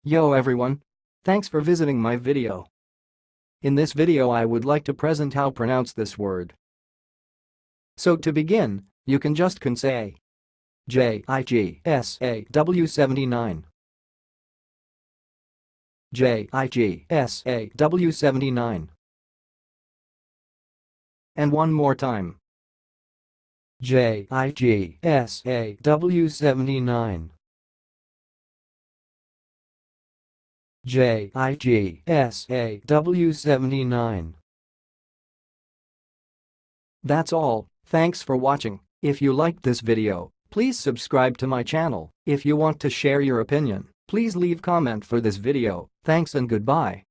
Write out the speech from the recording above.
Yo everyone! Thanks for visiting my video. In this video I would like to present how pronounce this word. So to begin, you can just say JIGSAW79. JIGSAW79. And one more time. JIGSAW79. JIGSAW79. That's all, thanks for watching. If you liked this video, please subscribe to my channel. If you want to share your opinion, please leave comment for this video. Thanks and goodbye.